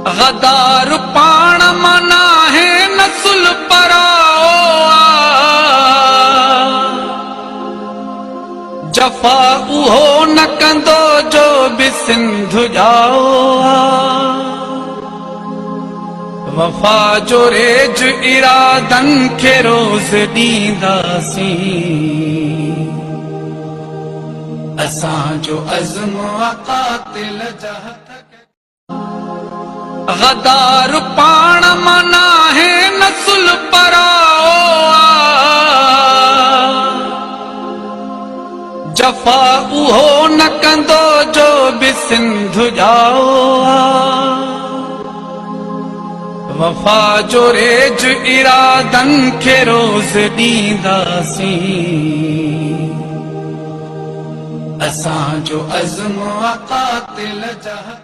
गदार पाण मना है नस्ल पराओ जफ़ा उहो न कंदो जो बि सिंध जाओ वफ़ा जो रेज इरादनि खे रोज़ ॾींदासीं असांजो अज़्म क़ातिल जा गदार पाण मना है नस्ल पराओ जफ़ा उहो न कंदो जो बि सिंध जाओ वफ़ा जो रेज इरादनि खे रोज़ ॾींदासीं असांजो अज़्म क़ातिल जा